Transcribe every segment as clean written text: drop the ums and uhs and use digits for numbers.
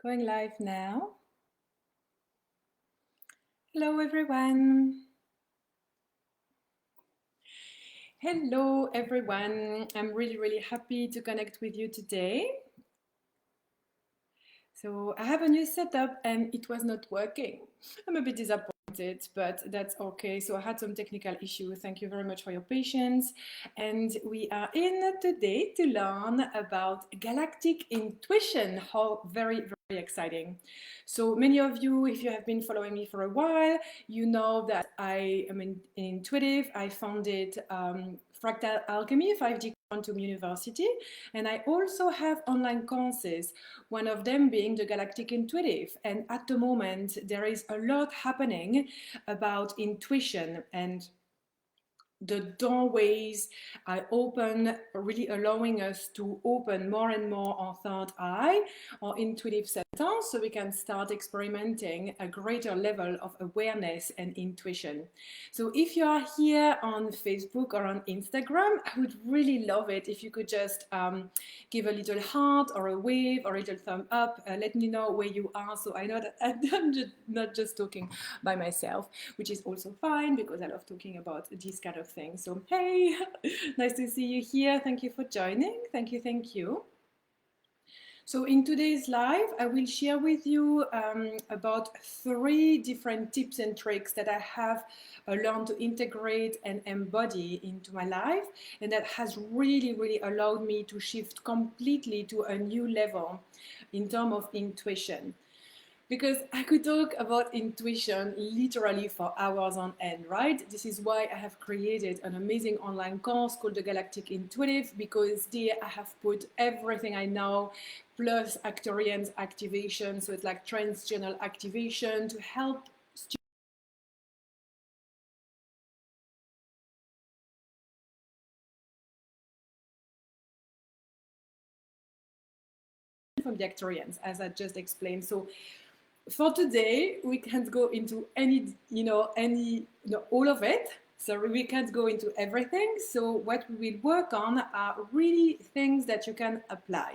Going live now. Hello, everyone. Hello, everyone. I'm really happy to connect with you today. So I have a new setup and it was not working. I'm a bit disappointed, but that's okay. So I had some technical issues. Thank you very much for your patience. And we are in today to learn about galactic intuition. How very exciting. So many of you, if you have been following me for a while, you know that I am intuitive. I founded Fractal Alchemy 5D Quantum University, and I also have online courses, one of them being the Galactic Intuitive. And at the moment, there is a lot happening about intuition, and the doorways are open, really allowing us to open more and more our third eye, our intuitive center, so we can start experimenting a greater level of awareness and intuition. So if you are here on Facebook or on Instagram, I would really love it if you could just give a little heart or a wave or a little thumb up. Let me know where you are, so I know that I'm not just talking by myself, which is also fine because I love talking about these kind of things. So hey, nice to see you here. Thank you for joining. Thank you. So in today's live, I will share with you about 3 different tips and tricks that I have learned to integrate and embody into my life, and that has really allowed me to shift completely to a new level in terms of intuition. Because I could talk about intuition literally for hours on end, right? This is why I have created an amazing online course called the Galactic Intuitive, because there I have put everything I know, plus Arcturians activation, so it's like transgenal activation to help from the Arcturians, as I just explained. So for today, we can't go into all of it. So we can't go into everything. So what we will work on are really things that you can apply.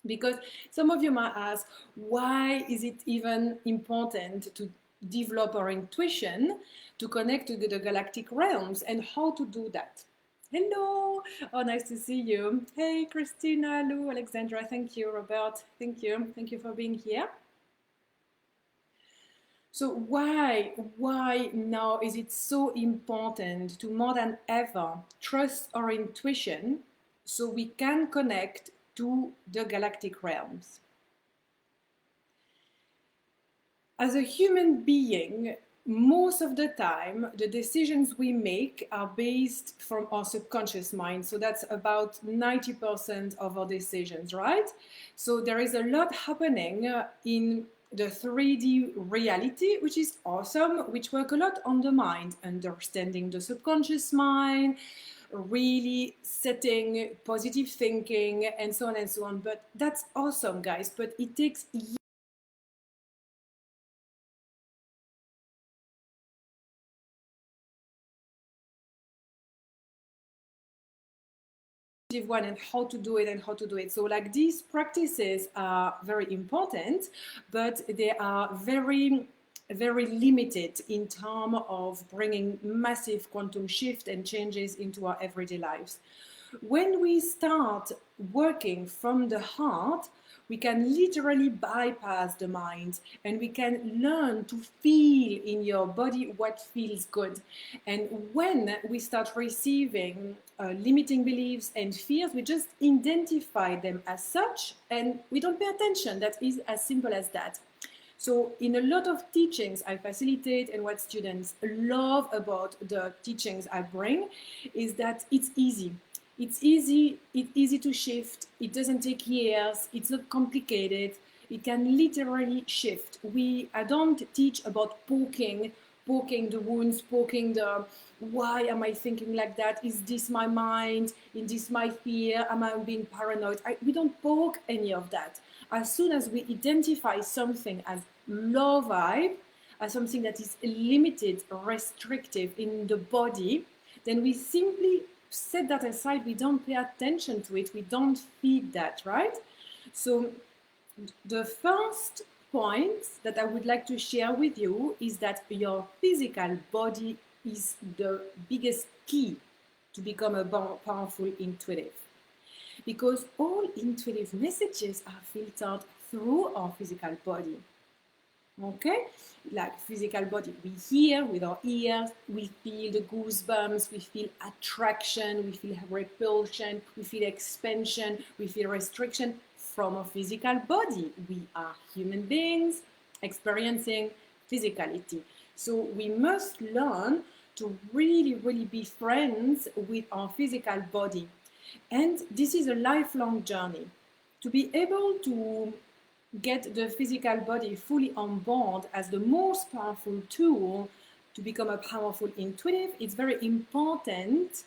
Because some of you might ask, why is it even important to develop our intuition to connect to the galactic realms, and how to do that? Hello, oh, nice to see you. Hey, Christina, Lou, Alexandra, thank you. Robert, thank you for being here. So why now is it so important to more than ever trust our intuition so we can connect to the galactic realms? As a human being, most of the time, the decisions we make are based from our subconscious mind. So that's about 90% of our decisions, right? So there is a lot happening in the 3D reality, which is awesome, which work a lot on the mind, understanding the subconscious mind, really setting positive thinking, and so on and so on. But that's awesome, guys, but it takes years. One and how to do it. So like, these practices are very important, but they are very limited in terms of bringing massive quantum shift and changes into our everyday lives. When we start working from the heart, we can literally bypass the mind, and we can learn to feel in your body what feels good. And when we start receiving limiting beliefs and fears, we just identify them as such and we don't pay attention. That is as simple as that. So in a lot of teachings I facilitate, and what students love about the teachings I bring, is that it's easy. It's easy to shift. It doesn't take years. It's not complicated. It can literally shift. I don't teach about poking the wounds, poking the why am I thinking like that? Is this my mind? Is this my fear? Am I being paranoid? We don't poke any of that. As soon as we identify something as low vibe, as something that is limited, restrictive in the body, then we simply set that aside. We don't pay attention to it. We don't feed that, right? So The first point that I would like to share with you is that your physical body is the biggest key to become a more powerful intuitive. Because all intuitive messages are filtered through our physical body. Okay, like physical body, we hear with our ears, we feel the goosebumps, we feel attraction, we feel repulsion, we feel expansion, we feel restriction from our physical body. We are human beings experiencing physicality, so we must learn to really be friends with our physical body, and this is a lifelong journey. To be able to get the physical body fully on board as the most powerful tool to become a powerful intuitive, it's very important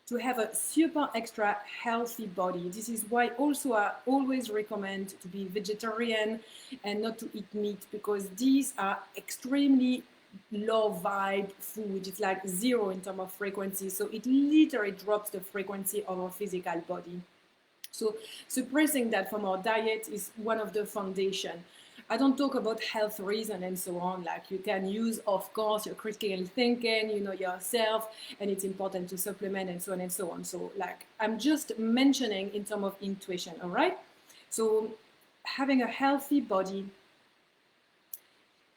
to have a super extra healthy body. This is why also I always recommend to be vegetarian and not to eat meat, because these are extremely low vibe food. It's like zero in terms of frequency, so it literally drops the frequency of our physical body. So suppressing that from our diet is one of the foundation. I don't talk about health reason and so on. Like, you can use, of course, your critical thinking, you know yourself, and it's important to supplement and so on and so on. So like, I'm just mentioning in terms of intuition, all right? So having a healthy body,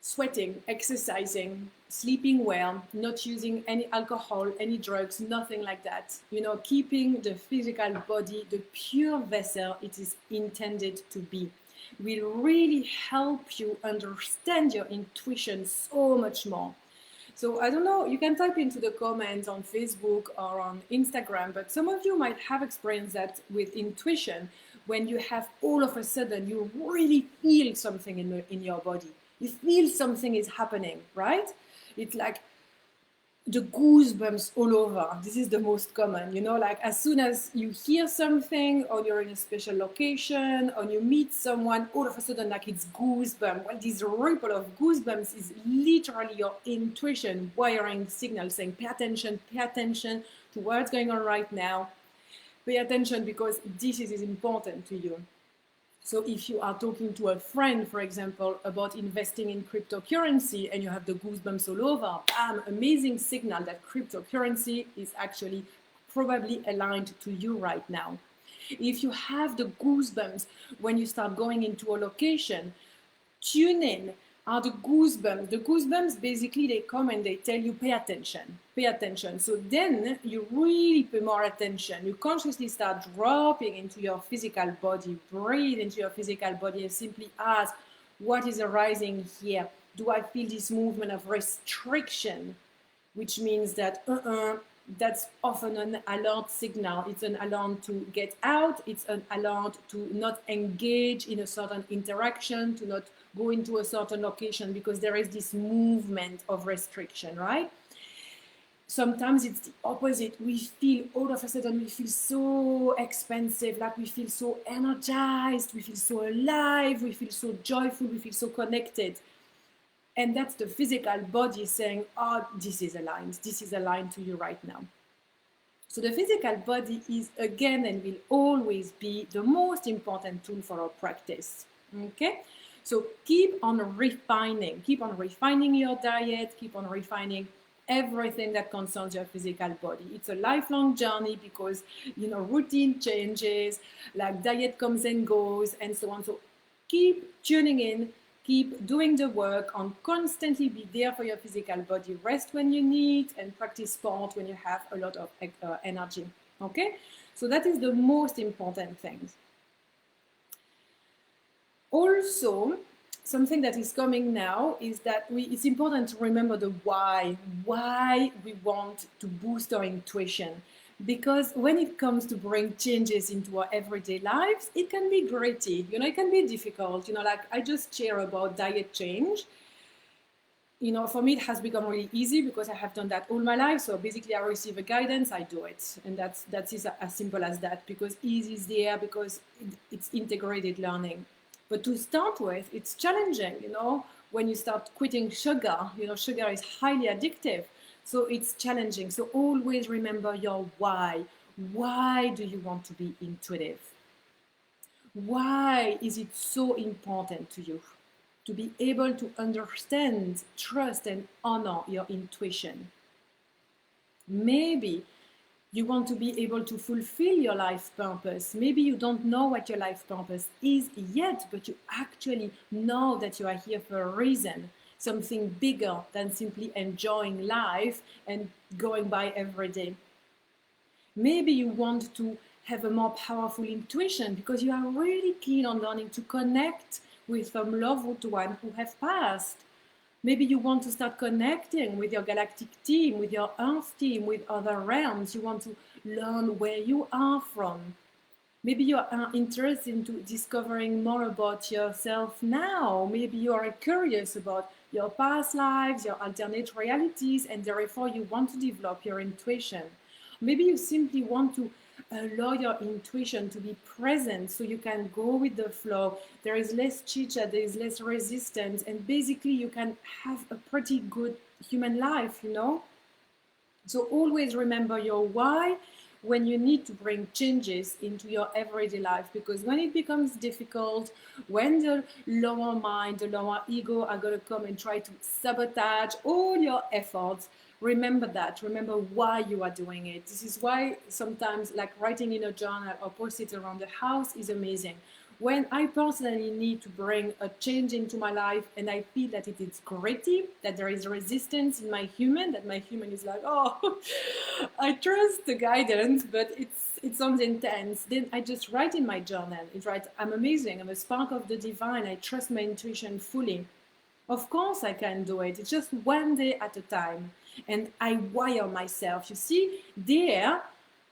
sweating, exercising, sleeping well, not using any alcohol, any drugs, nothing like that. You know, keeping the physical body the pure vessel it is intended to be will really help you understand your intuition so much more. So I don't know, you can type into the comments on Facebook or on Instagram, but some of you might have experienced that with intuition, when you have all of a sudden, you really feel something in your body. You feel something is happening, right? It's like the goosebumps all over. This is the most common, you know, like as soon as you hear something, or you're in a special location, or you meet someone, all of a sudden, like, it's goosebumps. Well, this ripple of goosebumps is literally your intuition wiring signal saying, pay attention to what's going on right now. Pay attention because this is important to you. So if you are talking to a friend, for example, about investing in cryptocurrency and you have the goosebumps all over, bam, amazing signal that cryptocurrency is actually probably aligned to you right now. If you have the goosebumps when you start going into a location, tune in. Are the goosebumps. The goosebumps, basically, they come and they tell you, pay attention, pay attention. So then you really pay more attention. You consciously start dropping into your physical body, breathe into your physical body and simply ask, what is arising here? Do I feel this movement of restriction? Which means that that's often an alert signal. It's an alarm to get out. It's an alert to not engage in a certain interaction, to not go into a certain location, because there is this movement of restriction, right? Sometimes it's the opposite. We feel, all of a sudden, we feel so expansive, like we feel so energized, we feel so alive, we feel so joyful, we feel so connected. And that's the physical body saying, oh, this is aligned to you right now. So the physical body is, again, and will always be the most important tool for our practice, okay? So keep on refining your diet, keep on refining everything that concerns your physical body. It's a lifelong journey because, you know, routine changes, like diet comes and goes and so on. So keep tuning in, keep doing the work on constantly be there for your physical body, rest when you need, and practice sport when you have a lot of energy, okay? So that is the most important thing. Also, something that is coming now is that it's important to remember the why we want to boost our intuition. Because when it comes to bring changes into our everyday lives, it can be gritty, you know, it can be difficult. You know, like I just share about diet change. You know, for me, it has become really easy because I have done that all my life. So basically, I receive a guidance, I do it. And that's as simple as that, because ease is there, because it's integrated learning. But to start with, it's challenging, you know, when you start quitting sugar. You know, sugar is highly addictive. So it's challenging. So always remember your why. Why do you want to be intuitive? Why is it so important to you to be able to understand, trust, and honor your intuition? Maybe you want to be able to fulfill your life purpose. Maybe you don't know what your life purpose is yet, but you actually know that you are here for a reason, something bigger than simply enjoying life and going by every day. Maybe you want to have a more powerful intuition because you are really keen on learning to connect with some loved one who have passed. Maybe you want to start connecting with your galactic team, with your Earth team, with other realms. You want to learn where you are from. Maybe you are interested in discovering more about yourself now. Maybe you are curious about your past lives, your alternate realities, and therefore you want to develop your intuition. Maybe you simply want to allow your intuition to be present so you can go with the flow. There is less chit-chat, there is less resistance, and basically you can have a pretty good human life, you know? So always remember your why when you need to bring changes into your everyday life, because when it becomes difficult, when the lower mind, the lower ego are going to come and try to sabotage all your efforts, remember that. Remember why you are doing it. This is why sometimes like writing in a journal or post it around the house is amazing. When I personally need to bring a change into my life and I feel that it is gritty, that there is resistance in my human, that my human is like, oh, I trust the guidance, but it sounds intense, then I just write in my journal. It writes, I'm amazing, I'm a spark of the divine, I trust my intuition fully. Of course I can do it. It's just one day at a time. And I wire myself. You see, there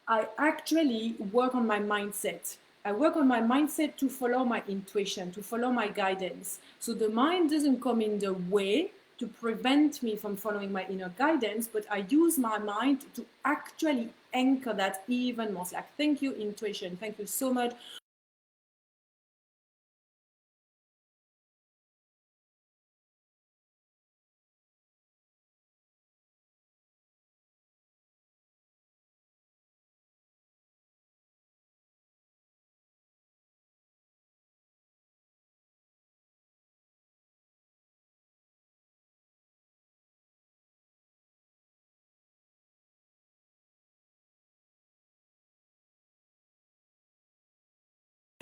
I actually work on my mindset. I work on my mindset to follow my intuition, to follow my guidance. So the mind doesn't come in the way to prevent me from following my inner guidance, but I use my mind to actually anchor that even more. It's like, thank you, intuition. Thank you so much.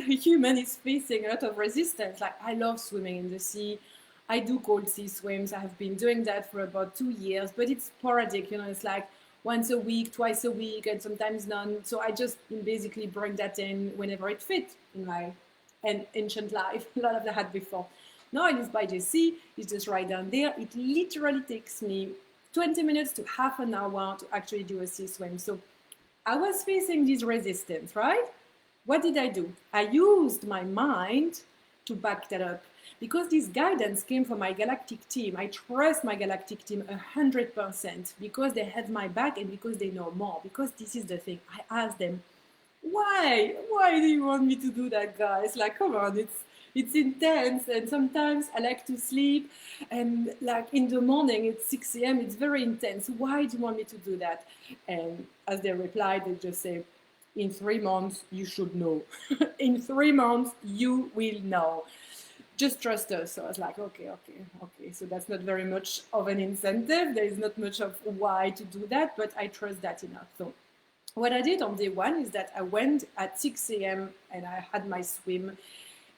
Human is facing a lot of resistance. Like, I love swimming in the sea. I do cold sea swims. I have been doing that for about 2 years, but it's sporadic. You know, it's like once a week, twice a week, and sometimes none. So I just basically bring that in whenever it fits in my ancient life. A lot of that had before. Now I live by the sea. It's just right down there. It literally takes me 20 minutes to half an hour to actually do a sea swim. So I was facing this resistance, right? What did I do? I used my mind to back that up. Because this guidance came from my galactic team, I trust my galactic team 100% because they have my back and because they know more. Because this is the thing. I asked them, why? Why do you want me to do that, guys? Like, come on, it's intense, and sometimes I like to sleep, and like in the morning at 6 a.m. it's very intense. Why do you want me to do that? And as they replied, they just say, in 3 months you should know. In 3 months you will know. Just trust us. So I was like, okay. So that's not very much of an incentive. There is not much of why to do that, but I trust that enough. So what I did on day one is that I went at 6 a.m. and I had my swim.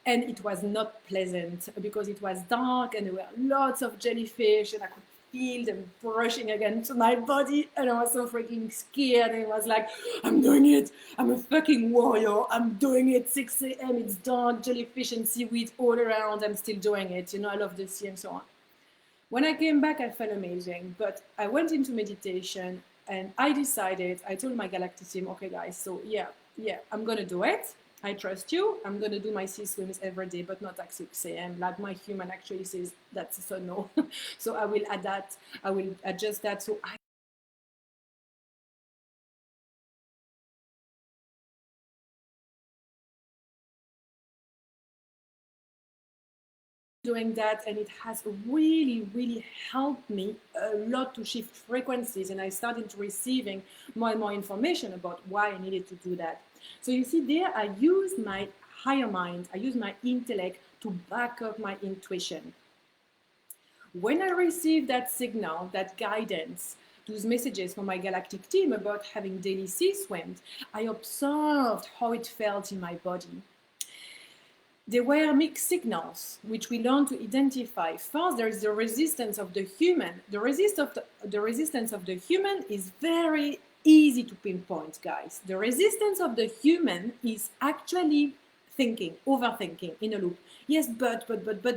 And it was not pleasant because it was dark and there were lots of jellyfish and I could feel them brushing against my body and I was so freaking scared and it was like, I'm doing it. I'm a fucking warrior. I'm doing it. 6 a.m. It's dark, jellyfish and seaweed all around. I'm still doing it. You know, I love the sea and so on. When I came back, I felt amazing. But I went into meditation and I told my galactic team, okay, guys, so yeah, I'm going to do it. I trust you. I'm going to do my sea swims every day, but not at 6 a.m. Like my human actually says that's a no. So I will adapt. I will adjust that. So I doing that and it has really helped me a lot to shift frequencies, and I started receiving more and more information about why I needed to do that. So you see there I used my higher mind. I use my intellect to back up my intuition. When I received that signal, that guidance, those messages from my galactic team about having daily sea swims, I observed how it felt in my body. There were mixed signals, which we learn to identify. First, there is the resistance of the human. The resistance of the human is very easy to pinpoint, guys. The resistance of the human is actually thinking, overthinking in a loop. Yes, but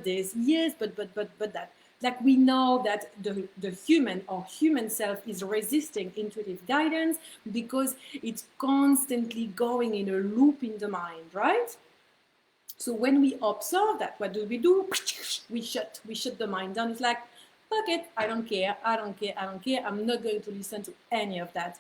this. Yes, but that. Like we know that the human or human self is resisting intuitive guidance because it's constantly going in a loop in the mind, right? So when we observe that, what do? We shut the mind down. It's like, fuck it, I don't care. I'm not going to listen to any of that.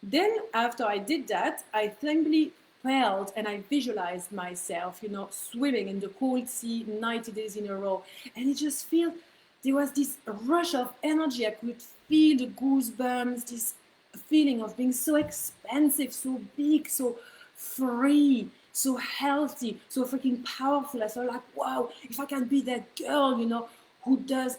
Then after I did that, I simply felt and I visualized myself, swimming in the cold sea 90 days in a row. And it just felt, there was this rush of energy. I could feel the goosebumps, this feeling of being so expansive, so big, so free, so healthy, so freaking powerful. I felt like, wow, if I can be that girl, who does,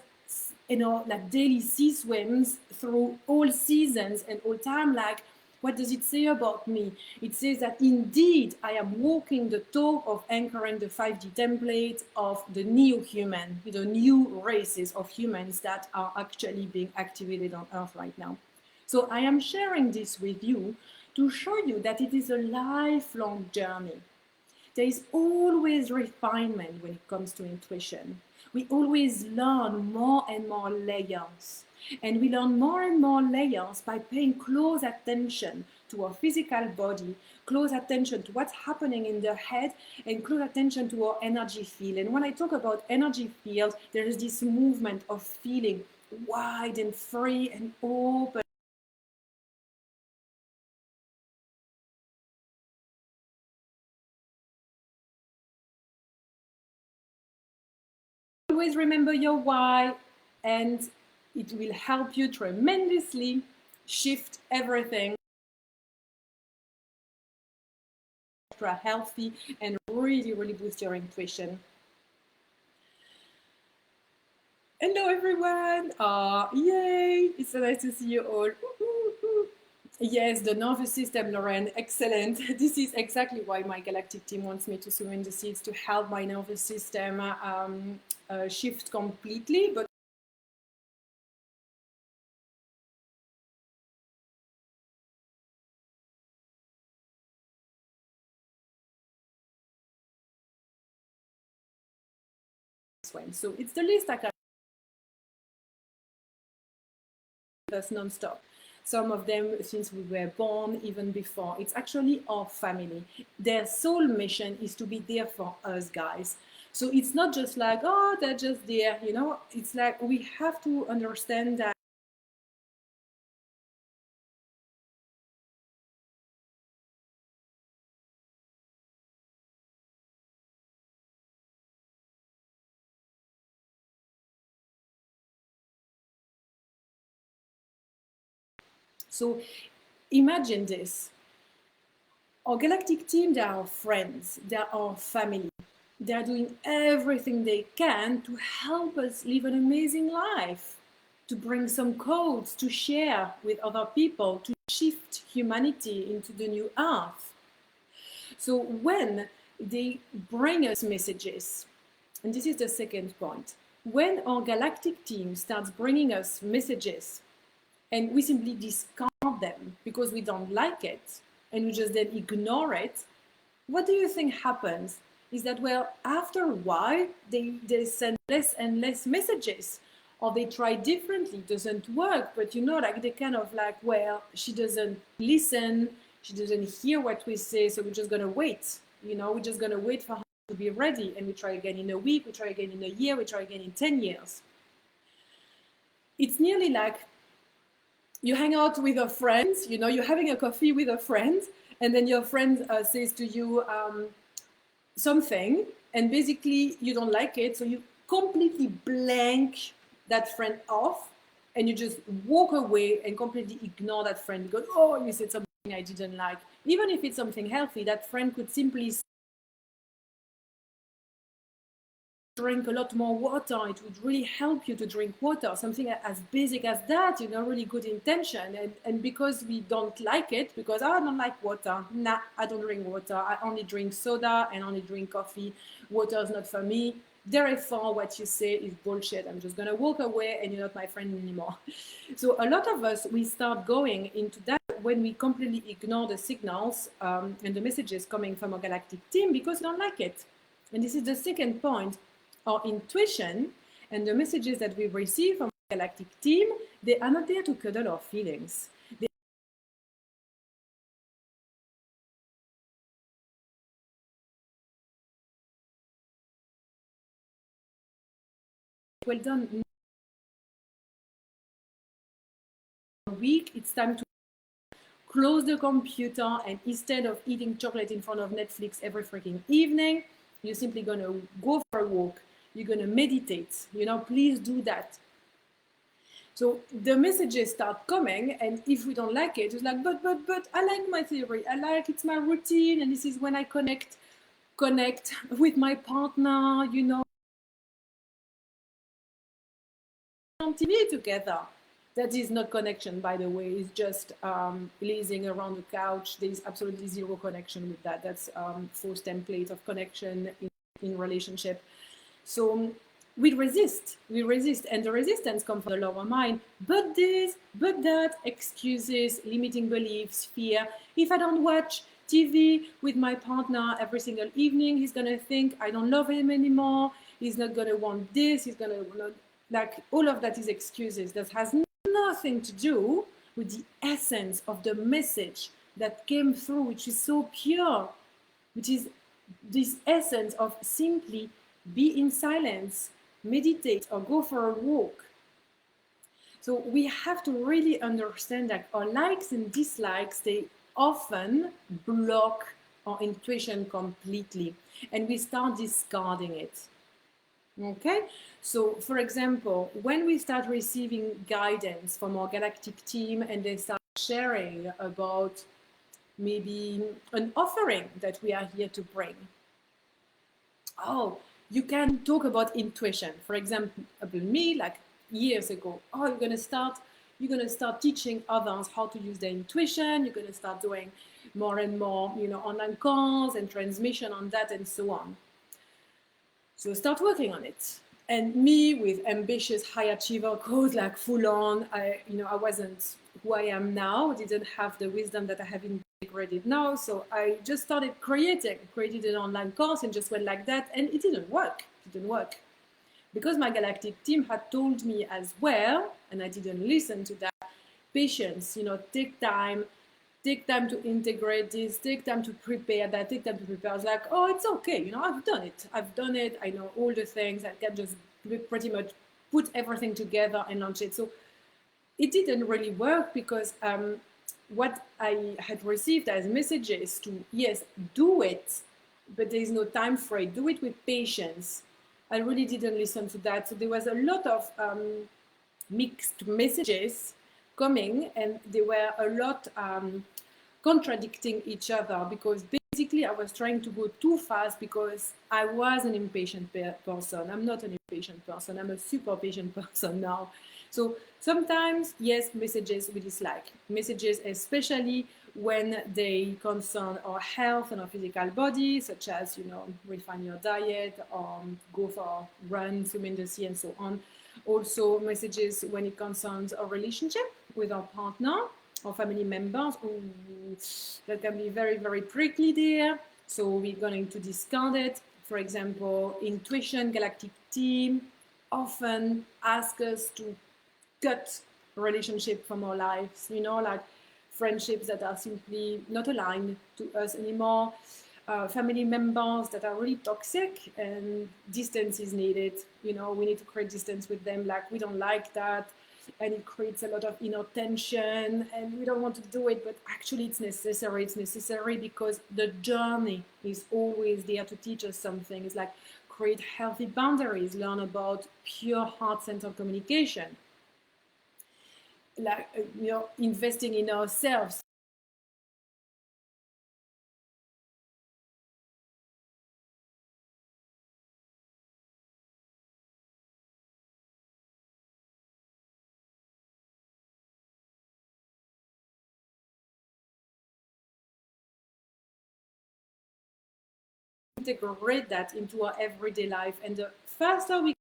like daily sea swims through all seasons and all time, like, what does it say about me? It says that indeed I am walking the talk of anchoring the 5D template of the neo-human, the new races of humans that are actually being activated on Earth right now. So I am sharing this with you to show you that it is a lifelong journey. There is always refinement when it comes to intuition. We always learn more and more layers. And we learn more and more layers by paying close attention to our physical body, close attention to what's happening in the head, and close attention to our energy field. And when I talk about energy field, there is this movement of feeling wide and free and open. Always remember your why, and it will help you tremendously shift everything extra healthy and really, really boost your intuition. Hello everyone! Yay! It's so nice to see you all. Yes, the nervous system, Lauren, excellent. This is exactly why my galactic team wants me to swim in the seeds, to help my nervous system shift completely. But so it's the least I can do us non-stop. Some of them since we were born, even before. It's actually our family. Their sole mission is to be there for us, guys. So it's not just like, oh, they're just there, It's like we have to understand that so imagine this. Our galactic team, they are our friends, they are our family. They are doing everything they can to help us live an amazing life, to bring some codes to share with other people, to shift humanity into the new earth. So when they bring us messages, and this is the second point, when our galactic team starts bringing us messages and we simply discard them because we don't like it and we just then ignore it, what do you think happens? Is that, well, after a while, they send less and less messages, or they try differently, it doesn't work, but like they kind of like, well, she doesn't listen, she doesn't hear what we say, so we're just going to wait, we're just going to wait for her to be ready, and we try again in a week, we try again in a year, we try again in 10 years. It's nearly like you hang out with a friend, you're having a coffee with a friend, and then your friend says to you, something, and basically you don't like it, so you completely blank that friend off and you just walk away and completely ignore that friend because, oh, you said something I didn't like. Even if it's something healthy, that friend could simply drink a lot more water. It would really help you to drink water, something as basic as that, you know, really good intention. And because we don't like it, because I don't like water, nah, I don't drink water, I only drink soda and only drink coffee, water is not for me, therefore what you say is bullshit, I'm just gonna walk away and you're not my friend anymore. So a lot of us, we start going into that when we completely ignore the signals and the messages coming from our galactic team because we don't like it. And this is the second point. Our intuition and the messages that we receive from the galactic team, they are not there to cuddle our feelings. Well done. Week, it's time to close the computer, and instead of eating chocolate in front of Netflix every freaking evening, you're simply gonna go for a walk. You're gonna meditate. You know, please do that. So the messages start coming, and if we don't like it, it's like, but I like my theory. I like, it's my routine, and this is when I connect with my partner, you know, on TV together. That is not connection, by the way. It's just lazing around the couch. There's absolutely zero connection with that. That's false template of connection in relationship. So we resist, and the resistance comes from the lower mind. But this, but that, excuses, limiting beliefs, fear. If I don't watch TV with my partner every single evening, he's gonna think I don't love him anymore. He's not gonna want this. He's gonna like, all of that is excuses. That has nothing to do with the essence of the message that came through, which is so pure, which is this essence of simply be in silence, meditate, or go for a walk. So we have to really understand that our likes and dislikes, they often block our intuition completely, and we start discarding it. Okay, so for example, when we start receiving guidance from our galactic team and they start sharing about maybe an offering that we are here to bring, oh, you can talk about intuition. For example, me, like years ago, oh, you're gonna start teaching others how to use their intuition. You're gonna start doing more and more, you know, online calls and transmission on that and so on. So start working on it. And me, with ambitious high achiever code, like full on, I wasn't who I am now, didn't have the wisdom that I have integrated now. So I just started created an online course and just went like that. And it didn't work. Because my galactic team had told me as well, and I didn't listen to that, patience, you know, take time to integrate this, take time to prepare that, take time to prepare. I was like, oh, it's okay, you know, I've done it, I know all the things, I can just pretty much put everything together and launch it. So it didn't really work because what I had received as messages to, yes, do it, but there is no time for it, do it with patience. I really didn't listen to that. So there was a lot of mixed messages coming, and they were a lot contradicting each other, because basically I was trying to go too fast because I was an impatient person. I'm not an impatient person. I'm a super patient person now. So sometimes, yes, messages we dislike. Messages, especially when they concern our health and our physical body, such as, you know, refine your diet, or go for a run, swim in the sea, and so on. Also messages when it concerns our relationship with our partner or family members. Ooh, that can be very, very prickly there. So we're going to discard it. For example, intuition, galactic team often ask us to cut relationship from our lives, you know, like friendships that are simply not aligned to us anymore, family members that are really toxic, and distance is needed. You know, we need to create distance with them, like we don't like that, and it creates a lot of inner tension, and we don't want to do it, but actually it's necessary. It's necessary because the journey is always there to teach us something. It's like create healthy boundaries, learn about pure heart-centered communication, like, you know, investing in ourselves. integrate that into our everyday life, and the faster we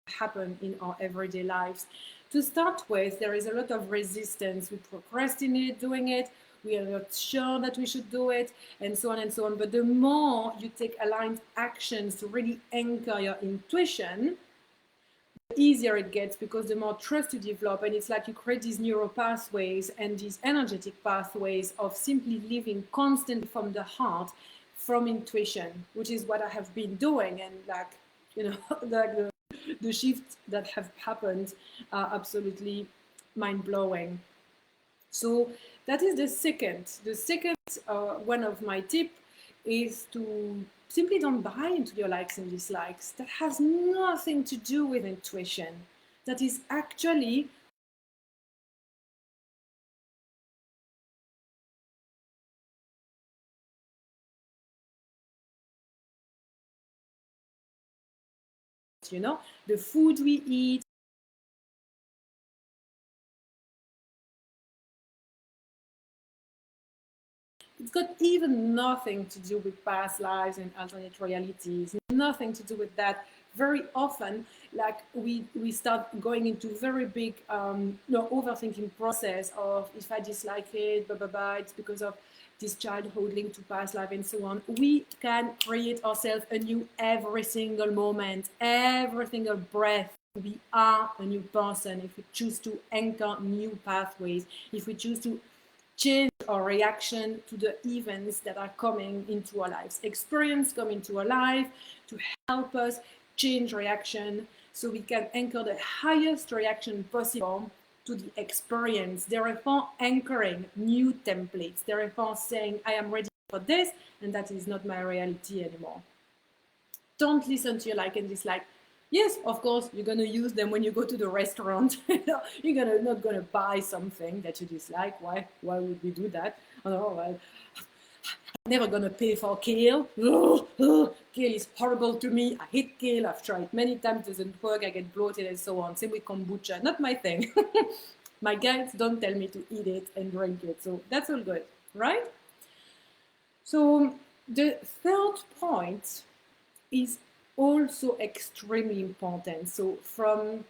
happen in our everyday lives. To start with, there is a lot of resistance. We procrastinate doing it. We are not sure that we should do it, and so on and so on. But the more you take aligned actions to really anchor your intuition, the easier it gets, because the more trust you develop, and it's like you create these neural pathways and these energetic pathways of simply living constantly from the heart, from intuition, which is what I have been doing. And like, you know, like the shifts that have happened are absolutely mind-blowing. So that is the second. The second one of my tip is to simply don't buy into your likes and dislikes. That has nothing to do with intuition. That is actually the food we eat. It's got even nothing to do with past lives and alternate realities, nothing to do with that. Very often, like we start going into very big overthinking process of, if I dislike it, blah, blah, blah, it's because of this childhood linked to past life and so on. We can create ourselves anew every single moment, every single breath. We are a new person if we choose to anchor new pathways, if we choose to change our reaction to the events that are coming into our lives. Experience come into our life to help us change reaction, so we can anchor the highest reaction possible to the experience, therefore anchoring new templates, therefore saying, I am ready for this, and that is not my reality anymore. Don't listen to your like and dislike. Yes, of course, you're going to use them when you go to the restaurant. You're not going to buy something that you dislike. Why would we do that? Oh, well, I'm never going to pay for kale. Kale is horrible to me. I hate kale. I've tried many times. It doesn't work. I get bloated and so on. Same with kombucha. Not my thing. My guides don't tell me to eat it and drink it. So that's all good, right? So the third point is also extremely important. So from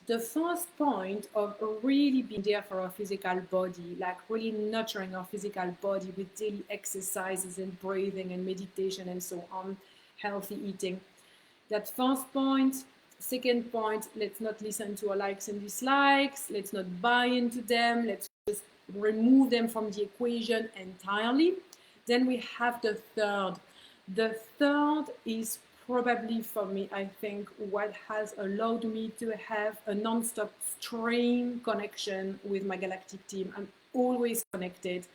the first point of really being there for our physical body, like really nurturing our physical body with daily exercises and breathing and meditation and so on, healthy eating. That first point. Second point, let's not listen to our likes and dislikes. Let's not buy into them. Let's just remove them from the equation entirely. Then we have the third. The third is probably for me, I think, what has allowed me to have a non-stop strain connection with my galactic team. I'm always connected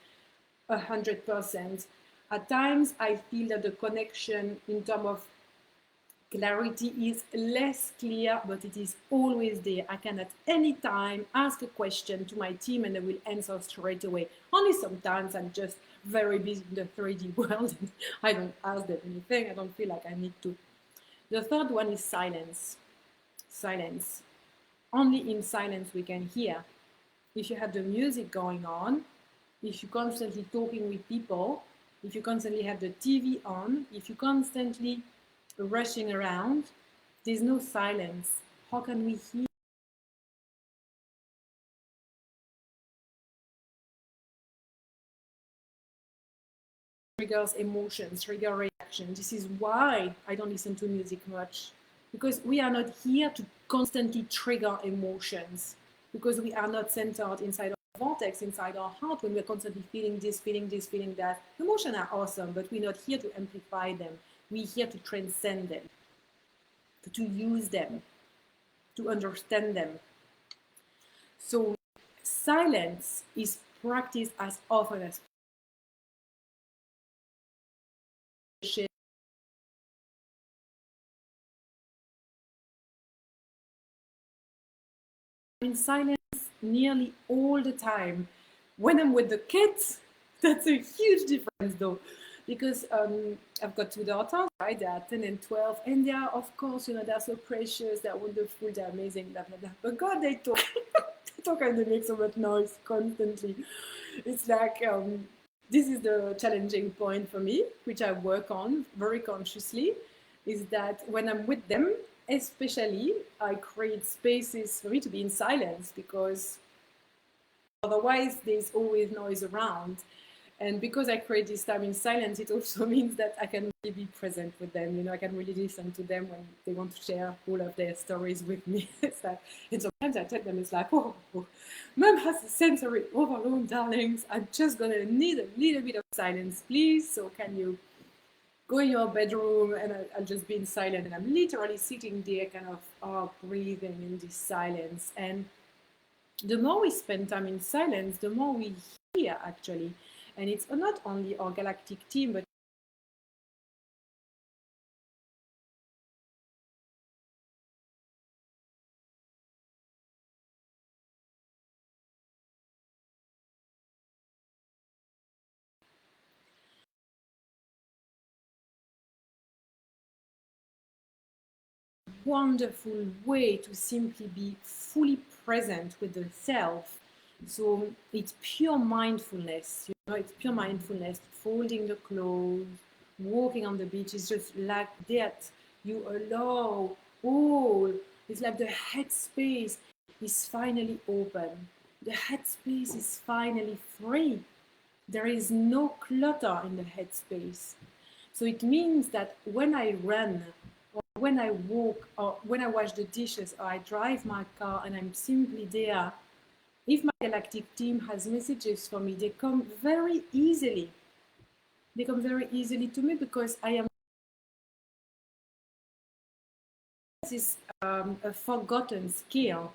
100%. At times, I feel that the connection in terms of clarity is less clear, but it is always there. I can at any time ask a question to my team and they will answer straight away. Only sometimes I'm just very busy in the 3D world and I don't ask them anything. I don't feel like I need to. The third one is silence. Silence. Only in silence we can hear. If you have the music going on, if you're constantly talking with people, if you constantly have the TV on, if you constantly rushing around, there's no silence. How can we hear? Triggers emotions, trigger reaction. This is why I don't listen to music much, because we are not here to constantly trigger emotions, because we are not centered inside our vortex, inside our heart, when we're constantly feeling this, feeling this, feeling that. Emotions are awesome, but we're not here to amplify them. We're here to transcend them, to use them, to understand them. So silence is practiced as often as possible. I'm in silence nearly all the time. When I'm with the kids, that's a huge difference though, because I've got two daughters, right? They are 10 and 12, and they are, of course, they're so precious, they're wonderful, they're amazing, blah, blah, blah. But God, they talk, they talk and they make so much noise constantly. It's like, this is the challenging point for me, which I work on very consciously, is that when I'm with them, especially, I create spaces for me to be in silence, because otherwise there's always noise around. And because I create this time in silence, it also means that I can really be present with them. You know, I can really listen to them when they want to share all of their stories with me. It's like, and sometimes I tell them, it's like, oh, Mom has a sensory overload, darlings. I'm just gonna need a little bit of silence, please. So can you go in your bedroom, and I'll just be in silence. And I'm literally sitting there, kind of breathing in this silence. And the more we spend time in silence, the more we hear, actually. And it's not only our galactic team, but wonderful way to simply be fully present with the self. So it's pure mindfulness, you know, it's pure mindfulness, folding the clothes, walking on the beach. It's just like that. You allow all, it's like the headspace is finally open. The headspace is finally free. There is no clutter in the headspace. So it means that when I run, or when I walk, or when I wash the dishes, or I drive my car and I'm simply there, if my galactic team has messages for me, they come very easily. They come very easily to me, because I am. This is a forgotten skill.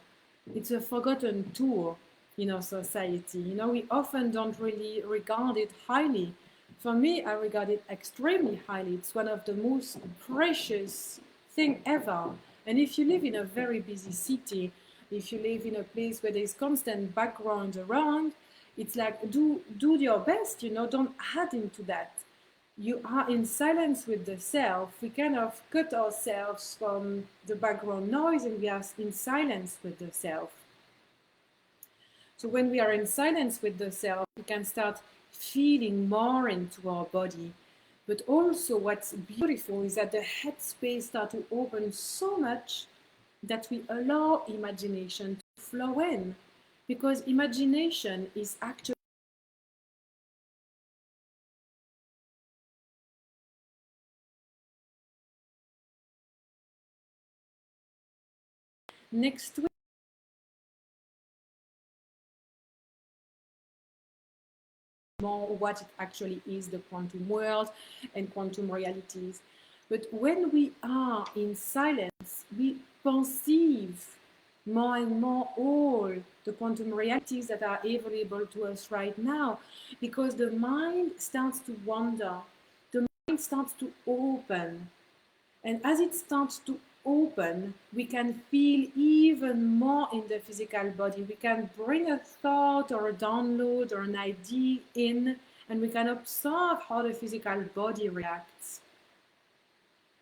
It's a forgotten tool in our society. You know, we often don't really regard it highly. For me, I regard it extremely highly. It's one of the most precious thing ever. And if you live in a very busy city, if you live in a place where there's constant background around, it's like do your best, you know, don't add into that. You are in silence with the self. We kind of cut ourselves from the background noise, and we are in silence with the self. So when we are in silence with the self, we can start feeling more into our body. But also what's beautiful is that the headspace starts to open so much that we allow imagination to flow in. Because imagination is actually next week. More what it actually is, the quantum world and quantum realities. But when we are in silence, we perceive more and more all the quantum realities that are available to us right now, because the mind starts to wander, the mind starts to open. And as it starts to open, we can feel even more in the physical body. We can bring a thought or a download or an idea in, and we can observe how the physical body reacts.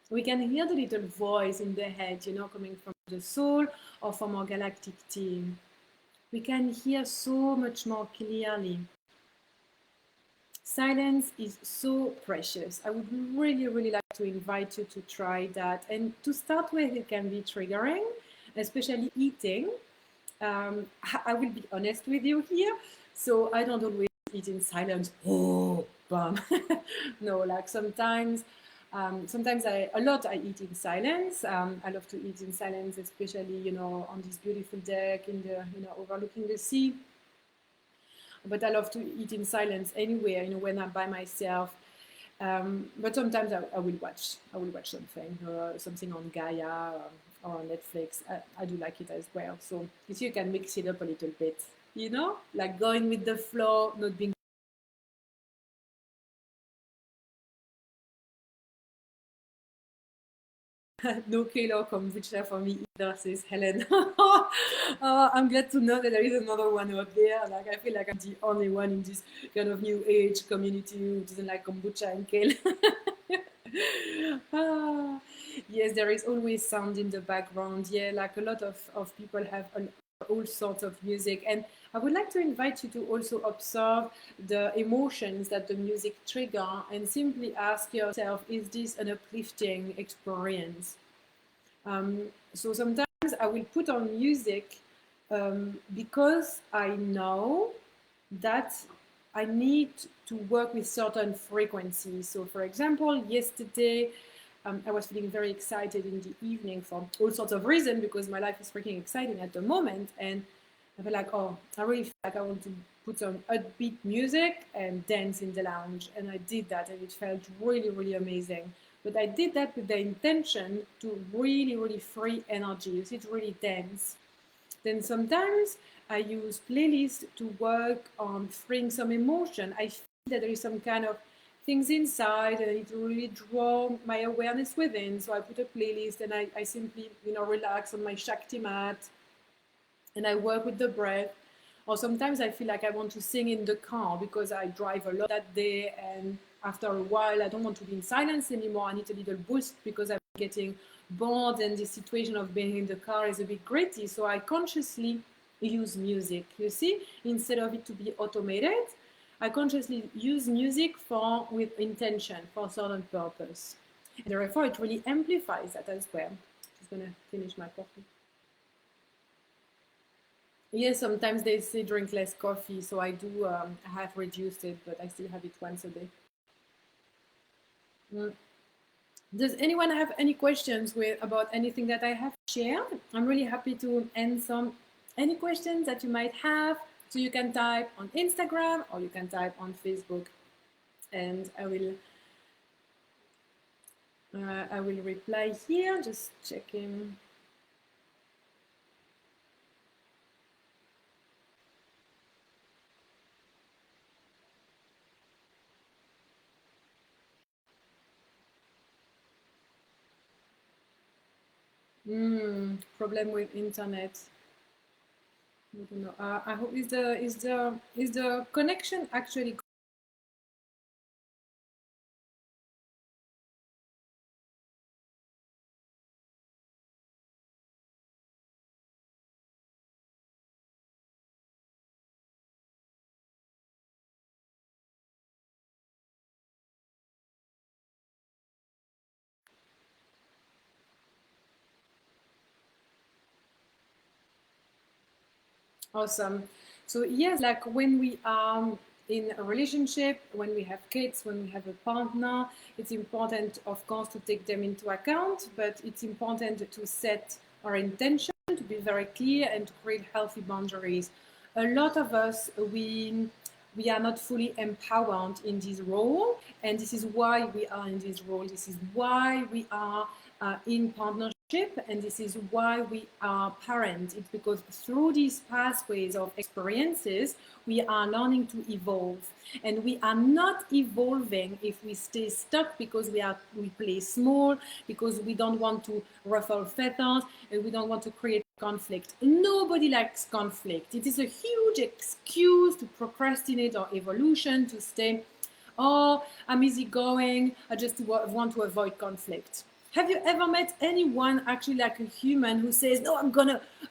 We can hear the little voice in the head, you know, coming from the soul or from our galactic team. We can hear so much more clearly. Silence is so precious. I would really, really like to invite you to try that. And to start with, it can be triggering, especially eating. I will be honest with you here. So I don't always eat in silence. Oh, bam. No, like sometimes I eat in silence. I love to eat in silence, especially, you know, on this beautiful deck in the, you know, overlooking the sea. But I love to eat in silence anywhere, you know, when I'm by myself. But sometimes I will watch something on Gaia or on Netflix. I do like it as well. So you can mix it up a little bit, you know, like going with the flow, not being no kilo kombucha for me either, says Helen. I'm glad to know that there is another one out there. Like, I feel like I'm the only one in this kind of new age community who doesn't like kombucha and kale. Yes, there is always sound in the background. Yeah, like a lot of people have all sorts of music. And I would like to invite you to also observe the emotions that the music trigger and simply ask yourself, is this an uplifting experience? So sometimes I will put on music because I know that I need to work with certain frequencies. So for example, yesterday, I was feeling very excited in the evening for all sorts of reasons because my life is freaking exciting at the moment. And I feel like, oh, I really feel like I want to put some upbeat music and dance in the lounge. And I did that and it felt really, really amazing. But I did that with the intention to really, really free energy, to really dance. Then sometimes I use playlists to work on freeing some emotion. I feel that there is some kind of things inside and I need to really draw my awareness within. So I put a playlist and I simply, relax on my Shakti mat and I work with the breath. Or sometimes I feel like I want to sing in the car because I drive a lot that day and after a while I don't want to be in silence anymore. I need a little boost because I'm getting bored and the situation of being in the car is a bit gritty. So I consciously use music, you see, instead of it to be automated. I consciously use music with intention for a certain purpose. And therefore it really amplifies that as well. Just gonna finish my coffee. Yes, sometimes they say drink less coffee, so I do have reduced it, but I still have it once a day. Does anyone have any questions about anything that I have shared? I'm really happy to answer any questions that you might have. So you can type on Instagram or you can type on Facebook, and I will reply here. Just checking. Problem with internet. I don't know. I hope is the connection actually. Awesome. So yes, like when we are in a relationship, when we have kids, when we have a partner, it's important, of course, to take them into account, but it's important to set our intention, to be very clear and to create healthy boundaries. A lot of us, we are not fully empowered in this role, and this is why we are in this role. This is why we are in partnership, and this is why we are parents. It's because through these pathways of experiences, we are learning to evolve, and we are not evolving if we stay stuck because we play small, because we don't want to ruffle feathers, and we don't want to create conflict. Nobody likes conflict. It is a huge excuse to procrastinate our evolution, to stay, oh, I'm easygoing, I just want to avoid conflict. Have you ever met anyone actually like a human who says, no,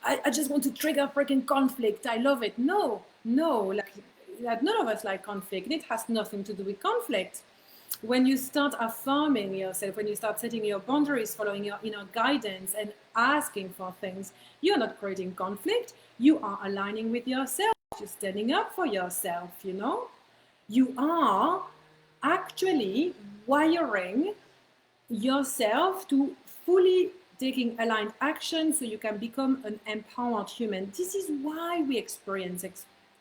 I just want to trigger freaking conflict, I love it? No, like none of us like conflict. It has nothing to do with conflict. When you start affirming yourself, when you start setting your boundaries, following your inner guidance and asking for things, you're not creating conflict. You are aligning with yourself. You're standing up for yourself, You are actually wiring yourself to fully taking aligned action so you can become an empowered human. This is why we experience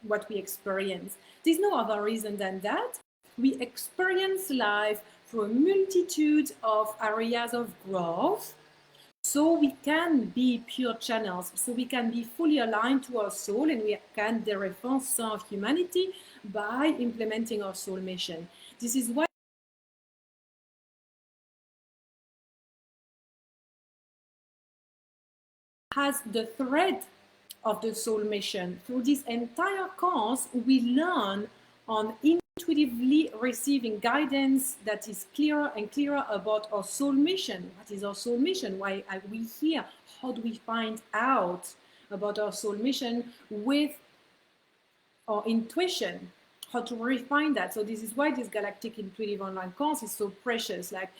what we experience. There's no other reason than that. We experience life through a multitude of areas of growth, so we can be pure channels, so we can be fully aligned to our soul, and we can therefore serve humanity by implementing our soul mission. This is why has the thread of the soul mission. Through this entire course, we learn on intuitively receiving guidance that is clearer and clearer about our soul mission. What is our soul mission? Why are we here? How do we find out? about our soul mission with our intuition, how to refine that. So this is why this Galactic Intuitive Online course is so precious. Like,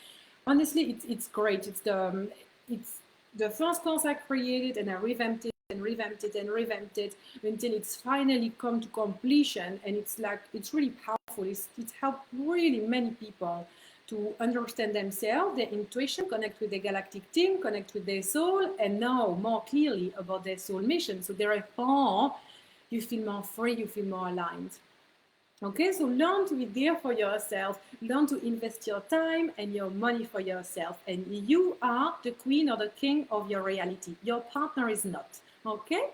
honestly, it's great. It's the first course I created, and I revamped it and revamped it and revamped it until it's finally come to completion. And it's like, it's really powerful. It's helped really many people to understand themselves, their intuition, connect with the galactic team, connect with their soul, and know more clearly about their soul mission. So therefore, you feel more free, you feel more aligned. Okay, so learn to be there for yourself, learn to invest your time and your money for yourself. And you are the queen or the king of your reality. Your partner is not. Okay?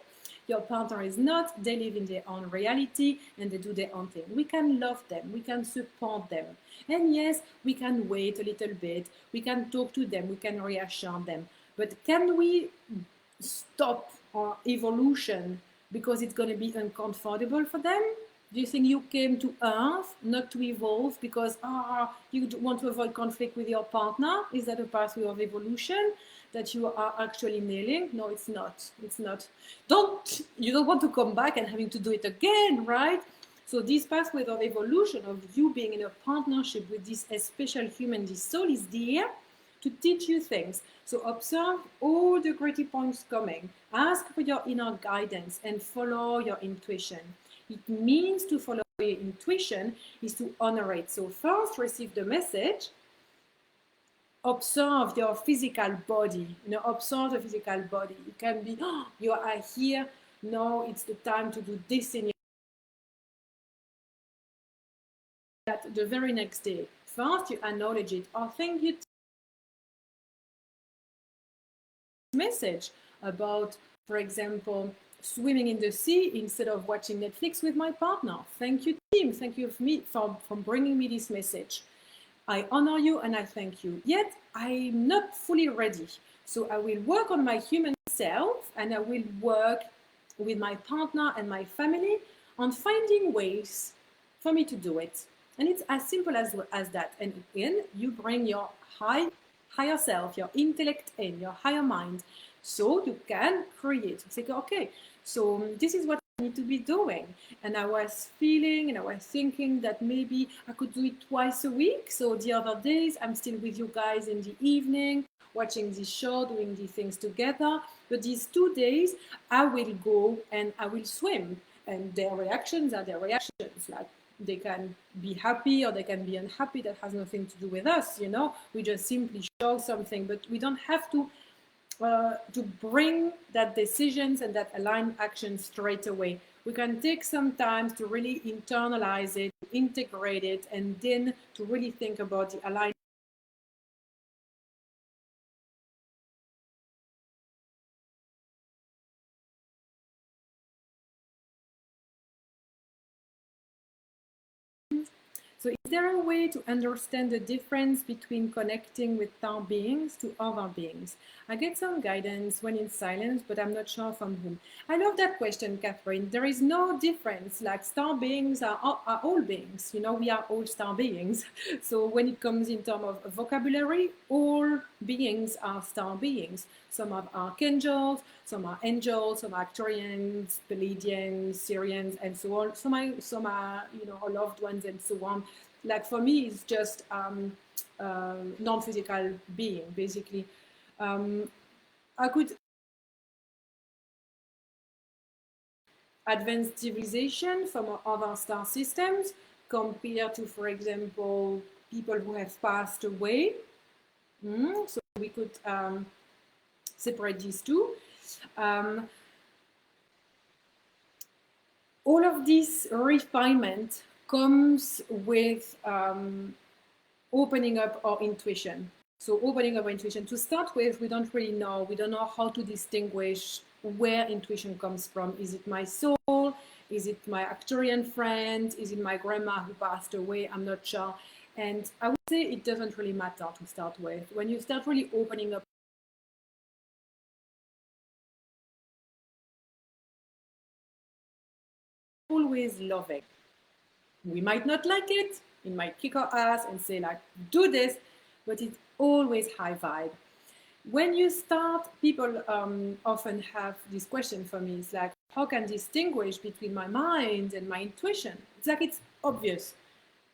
Your partner is not. They live in their own reality and they do their own thing. We can love them. We can support them. And yes, we can wait a little bit. We can talk to them. We can reassure them. But can we stop our evolution because it's going to be uncomfortable for them? Do you think you came to Earth not to evolve because you want to avoid conflict with your partner? Is that a pathway of evolution that you are actually nailing? No, it's not. It's not. You don't want to come back and having to do it again, right? So this pathway of evolution, of you being in a partnership with this special human, this soul, is there to teach you things. So observe all the gritty points coming. Ask for your inner guidance and follow your intuition. It means to follow your intuition is to honor it. So first receive the message, observe your physical body, observe the physical body. It can be, you are here, no, it's the time to do this in your that the very next day. First you acknowledge it. Or thank you message about, for example, swimming in the sea instead of watching Netflix with my partner. Thank you, team. Thank you for bringing me this message. I honor you and I thank you. Yet I'm not fully ready. So I will work on my human self and I will work with my partner and my family on finding ways for me to do it. And it's as simple as that. And again, you bring your higher self, your intellect in, your higher mind, so you can create. It's like, okay, so this is what I need to be doing. And I was feeling and I was thinking that maybe I could do it twice a week. So the other days I'm still with you guys in the evening, watching this show, doing these things together. But these 2 days I will go and I will swim. And their reactions are their reactions. Like, they can be happy or they can be unhappy. That has nothing to do with us, We just simply show something, but we don't have to bring that decisions and that aligned action straight away. We can take some time to really internalize it, integrate it, and then to really think about the alignment. So is there a way to understand the difference between connecting with star beings to other beings? I get some guidance when in silence, but I'm not sure from whom. I love that question, Catherine. There is no difference. Like, star beings are all beings. We are all star beings. So when it comes in terms of vocabulary, all beings are star beings. Some are archangels, some are angels, some are Arcturians, Pleiadians, Syrians, and so on. Some are our loved ones and so on. Like, for me, it's just non-physical being, basically. I could advanced civilization from other star systems compared to, for example, people who have passed away. So we could separate these two. All of this refinement comes with opening up our intuition. So opening up our intuition. To start with, we don't really know. We don't know how to distinguish where intuition comes from. Is it my soul? Is it my Arcturian friend? Is it my grandma who passed away? I'm not sure. And I would say it doesn't really matter to start with. When you start really opening up, always loving. We might not like it. It might kick our ass and say, like, do this, but it's always high vibe. When you start, people often have this question for me. It's like, how can I distinguish between my mind and my intuition? It's like, it's obvious.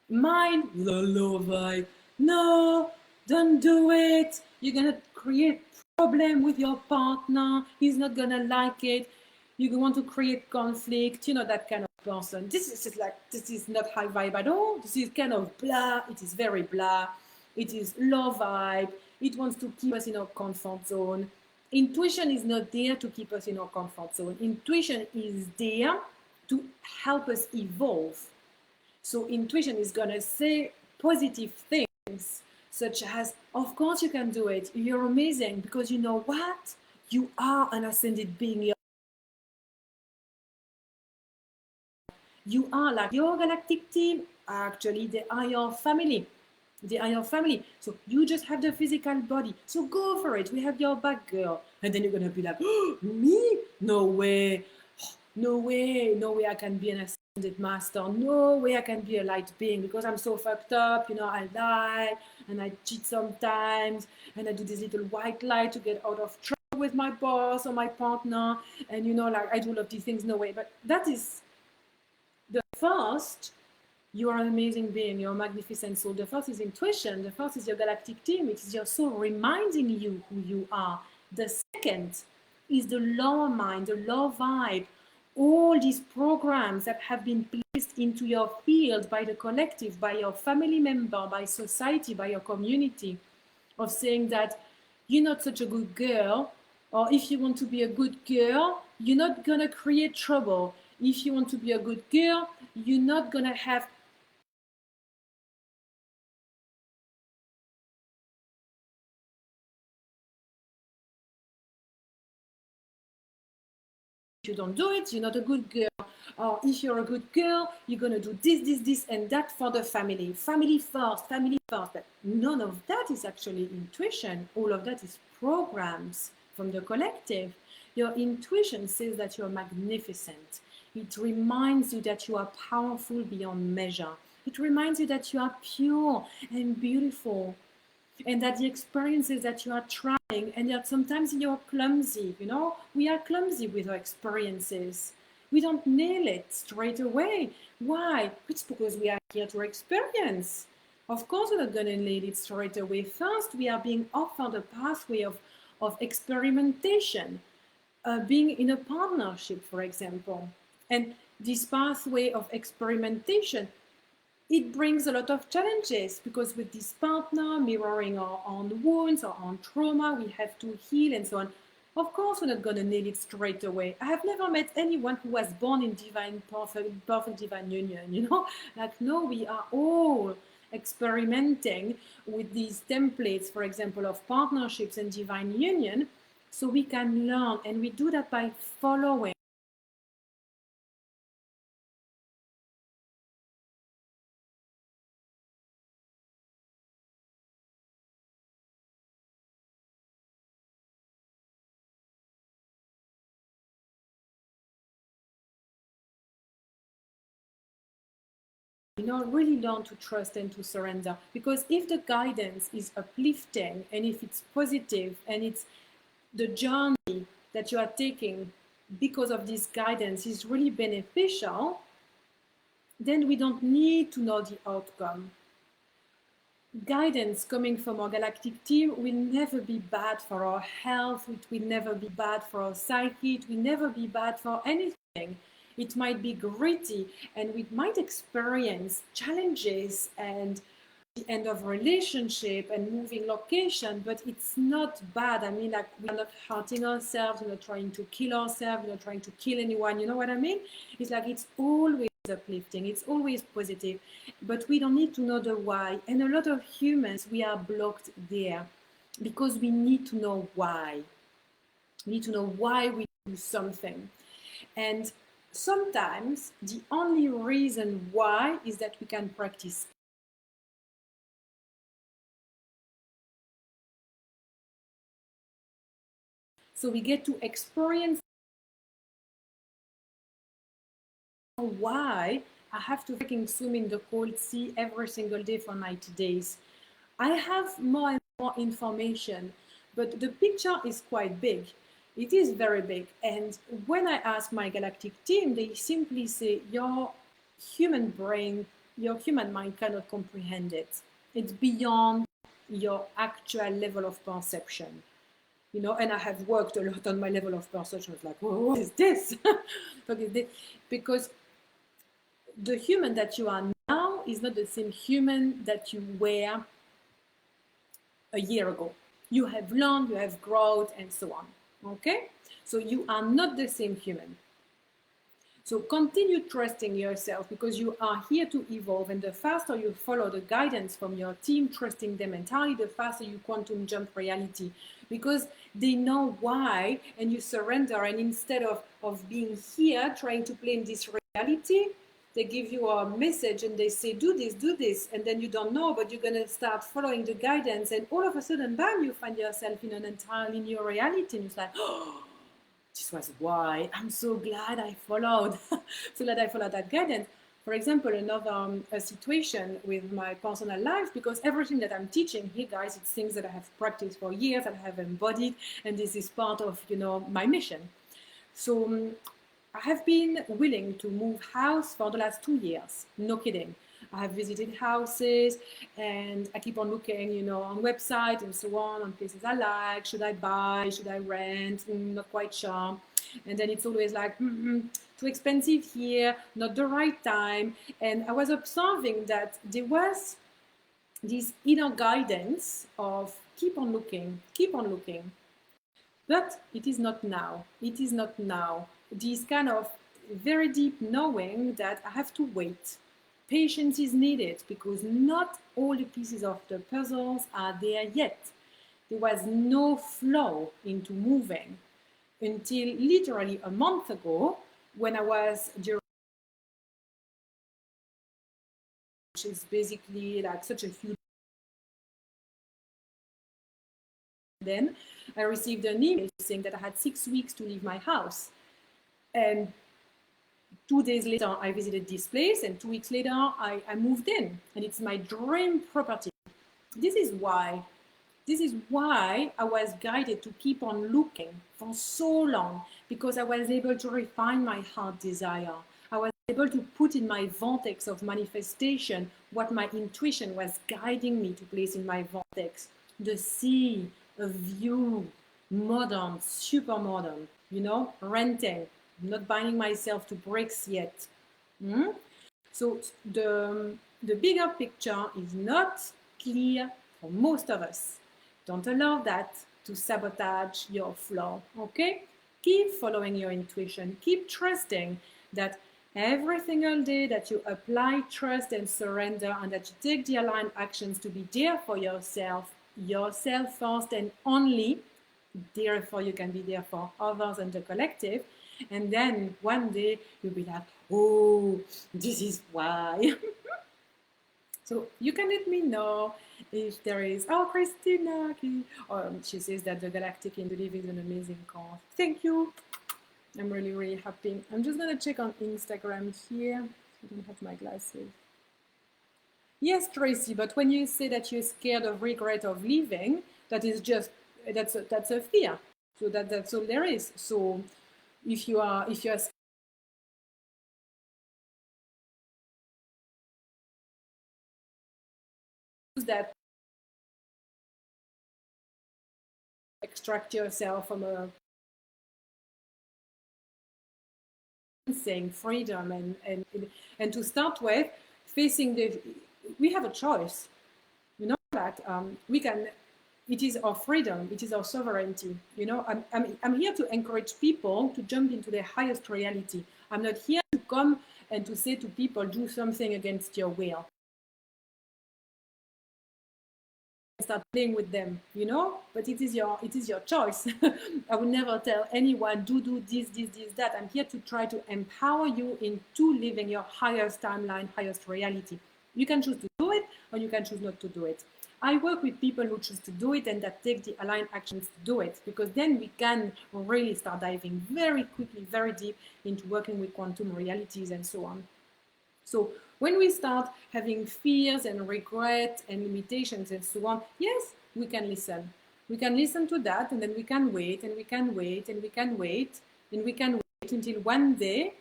Mind, the low vibe. No, don't do it. You're going to create problem with your partner. He's not going to like it. You want to create conflict. You know, that kind of person. This is just like, this is not high vibe at all. This is kind of blah. It is very blah. It is low vibe. It wants to keep us in our comfort zone. Intuition is not there to keep us in our comfort zone. Intuition is there to help us evolve. So intuition is going to say positive things, such as, of course you can do it. You're amazing, because you know what? You are an ascended being. You are like your galactic team. Actually, they are your family. They are your family. So you just have the physical body. So go for it. We have your back, girl. And then you're going to be like, oh, me? No way. No way. No way I can be an ascended master. No way I can be a light being, because I'm so fucked up. You know, I lie and I cheat sometimes. And I do this little white lie to get out of trouble with my boss or my partner. And, you know, like I do all of these things. No way. But that is the first. You are an amazing being. You're a magnificent soul. The first is intuition. The first is your galactic team. It is your soul reminding you who you are. The second is the lower mind, the low vibe. All these programs that have been placed into your field by the collective, by your family member, by society, by your community, of saying that you're not such a good girl, or if you want to be a good girl, you're not going to create trouble. If you want to be a good girl, you're not going to have you don't do it, you're not a good girl. Or if you're a good girl, you're going to do this, and that for the family. Family first, family first. But none of that is actually intuition. All of that is programs from the collective. Your intuition says that you're magnificent. It reminds you that you are powerful beyond measure. It reminds you that you are pure and beautiful, and that the experiences that you are trying, and that sometimes you're clumsy. You know, we are clumsy with our experiences. We don't nail it straight away. Why? It's because we are here to experience. Of course we're not going to nail it straight away. First, we are being offered a pathway of experimentation, being in a partnership, for example. And this pathway of experimentation, it brings a lot of challenges, because with this partner mirroring our own wounds, our own trauma, we have to heal and so on. Of course, we're not going to nail it straight away. I have never met anyone who was born in divine, perfect divine union, you know? Like, no, we are all experimenting with these templates, for example, of partnerships and divine union, so we can learn. And we do that by following. You know, really learn to trust and to surrender. Because if the guidance is uplifting, and if it's positive, and it's the journey that you are taking because of this guidance is really beneficial, then we don't need to know the outcome. Guidance coming from our galactic team will never be bad for our health. It will never be bad for our psyche. It will never be bad for anything. It might be gritty, and we might experience challenges and the end of relationship and moving location, but it's not bad. I mean, like, we're not hurting ourselves, we're not trying to kill ourselves, we're not trying to kill anyone. You know what I mean? It's like, it's always uplifting, it's always positive, but we don't need to know the why. And a lot of humans, we are blocked there because we need to know why. We need to know why we do something. And sometimes the only reason why is that we can practice. So we get to experience why I have to freaking swim in the cold sea every single day for 90 days. I have more and more information, but the picture is quite big. It is very big. And when I ask my galactic team, they simply say, your human brain, your human mind cannot comprehend it. It's beyond your actual level of perception. You know, and I have worked a lot on my level of perception. It's like, whoa, what is this? What is this? Because the human that you are now is not the same human that you were a year ago. You have learned, you have grown, and so on. Okay? So you are not the same human. So continue trusting yourself, because you are here to evolve, and the faster you follow the guidance from your team, trusting them entirely, the faster you quantum jump reality, because they know why, and you surrender. And instead of being here trying to play in this reality, they give you a message and they say, do this, and then you don't know, but you're going to start following the guidance, and all of a sudden, bam, you find yourself in an entirely new reality, and it's like, oh, this was why. I'm so glad I followed. So glad I followed that guidance. For example, another a situation with my personal life, because everything that I'm teaching here, guys, it's things that I have practiced for years, that I have embodied, and this is part of, you know, my mission. So I have been willing to move house for the last 2 years. No kidding. I have visited houses, and I keep on looking, you know, on websites and so on places I like. Should I buy? Should I rent? Not quite sure. And then it's always like, too expensive here, not the right time. And I was observing that there was this inner guidance of keep on looking, keep on looking. But it is not now. It is not now. This kind of very deep knowing that I have to wait. Patience is needed, because not all the pieces of the puzzles are there yet. There was no flow into moving until literally a month ago, when I was during, which is basically like such a huge. Then I received an email saying that I had 6 weeks to leave my house. And 2 days later, I visited this place, and 2 weeks later, I moved in, and it's my dream property. This is why I was guided to keep on looking for so long, because I was able to refine my heart desire. I was able to put in my vortex of manifestation what my intuition was guiding me to place in my vortex. The sea, a view, modern, super modern, you know, renting. I'm not binding myself to bricks yet. So the bigger picture is not clear for most of us. Don't allow that to sabotage your flow, okay? Keep following your intuition. Keep trusting that every single day that you apply trust and surrender, and that you take the aligned actions to be there for yourself first and only, therefore you can be there for others and the collective. And then one day you'll be like, oh, this is why. So you can let me know if there is, oh, Christina, she says that the Galactic in the Live is an amazing course. Thank you. I'm really, really happy. I'm just going to check on Instagram here. I don't have my glasses. Yes, Tracy, but when you say that you're scared of regret of leaving, that is just, that's a fear. So that's all there is. So if you're that extract yourself from a saying freedom, and to start with, facing we have a choice, you know, that we can, it is our freedom, it is our sovereignty, you know. I'm here to encourage people to jump into their highest reality. I'm not here to come and to say to people, do something against your will. Start playing with them, you know, but it is your choice. I would never tell anyone do this, that. I'm here to try to empower you into living your highest timeline, highest reality. You can choose to do it, or you can choose not to do it. I work with people who choose to do it and that take the aligned actions to do it, because then we can really start diving very quickly, very deep into working with quantum realities and so on. So when we start having fears and regret and limitations and so on, yes, we can listen. We can listen to that, and then we can wait, and we can wait, and we can wait, and we can wait until one day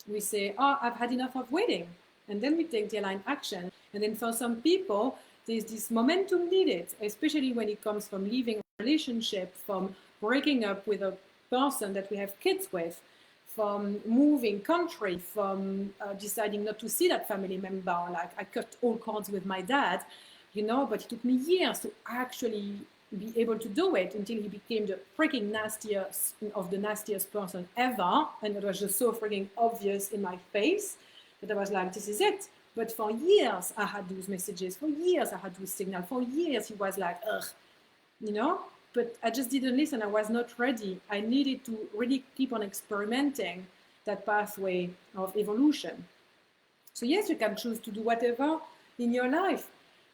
we say, oh, I've had enough of waiting. And then we take the aligned action. And then for some people, there's this momentum needed, especially when it comes from leaving a relationship, from breaking up with a person that we have kids with, from moving country, from deciding not to see that family member. Like I cut all cords with my dad, but it took me years to actually be able to do it until he became the freaking nastiest of the nastiest person ever. And it was just so freaking obvious in my face that I was like, this is it. But for years, I had those messages. For years, I had those signals. For years, he was like, ugh, But I just didn't listen. I was not ready. I needed to really keep on experimenting that pathway of evolution. So yes, you can choose to do whatever in your life.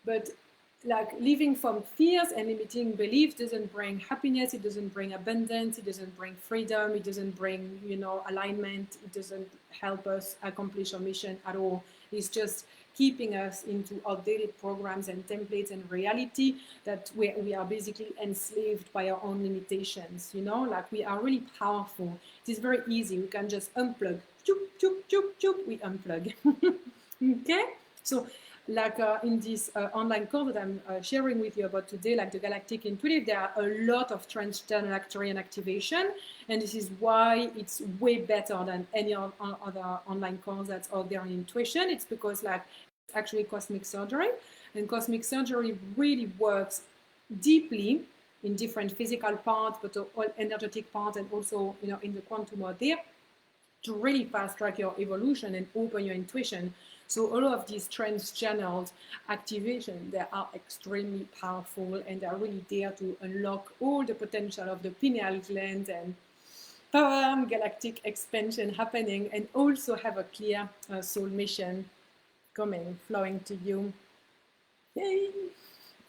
But like living from fears and limiting beliefs doesn't bring happiness, it doesn't bring abundance, it doesn't bring freedom, it doesn't bring, alignment, it doesn't help us accomplish our mission at all. It's just keeping us into outdated programs and templates and reality that we are basically enslaved by our own limitations, like we are really powerful. It is very easy. We can just unplug. Choop, choop, choop, choop, we unplug. Okay? So like in this online course that I'm sharing with you about today, like the Galactic Intuitive, there are a lot of transcendental Arcturian activation, and this is why it's way better than any other online course that's out there on intuition. It's because like it's actually cosmic surgery, and cosmic surgery really works deeply in different physical parts, but all energetic parts, and also in the quantum out there, to really fast track your evolution and open your intuition. So all of these trance channels activation, they are extremely powerful, and they are really there to unlock all the potential of the pineal gland and power galactic expansion happening, and also have a clear soul mission coming, flowing to you. Yay!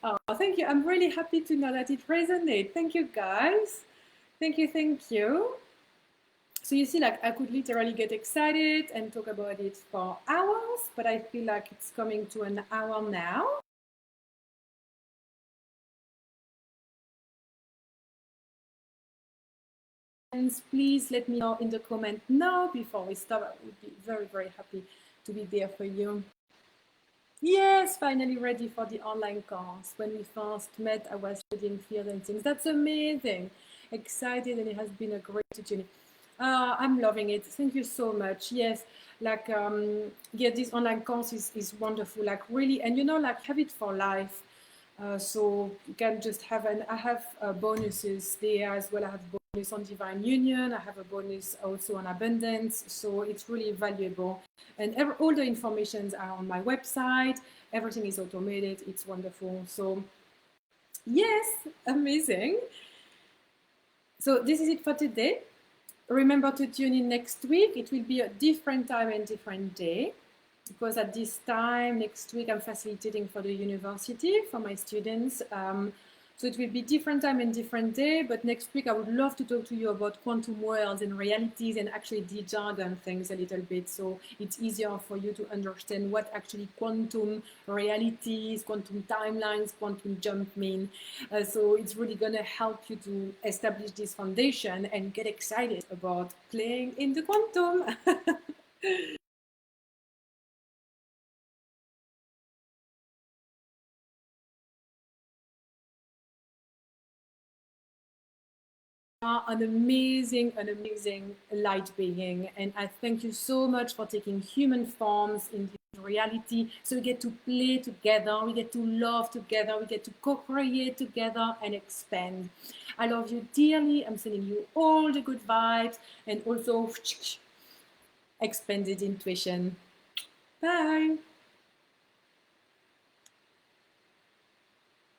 Oh, thank you. I'm really happy to know that it resonates. Thank you, guys. Thank you, thank you. So you see, like I could literally get excited and talk about it for hours, but I feel like it's coming to an hour now. And please let me know in the comment now before we start. I would be very, very happy to be there for you. Yes, finally ready for the online course. When we first met, I was studying fears and things. That's amazing. Excited, and it has been a great journey. I'm loving it. Thank you so much. Yes, like this online course is wonderful. Like really, and like have it for life. So you can just have I have bonuses there as well. I have bonus on divine union. I have a bonus also on abundance. So it's really valuable. And all the informations are on my website. Everything is automated. It's wonderful. So yes, amazing. So this is it for today. Remember to tune in next week. It will be a different time and different day, because at this time next week I'm facilitating for the university for my students. So it will be different time and different day, but next week I would love to talk to you about quantum worlds and realities, and actually de-jargon things a little bit, so it's easier for you to understand what actually quantum realities, quantum timelines, quantum jump mean. So it's really going to help you to establish this foundation and get excited about playing in the quantum. Are an amazing light being, and I thank you so much for taking human forms in this reality, so we get to play together, we get to love together, we get to co-create together and expand. I love you dearly. I'm sending you all the good vibes, and also expanded intuition. Bye.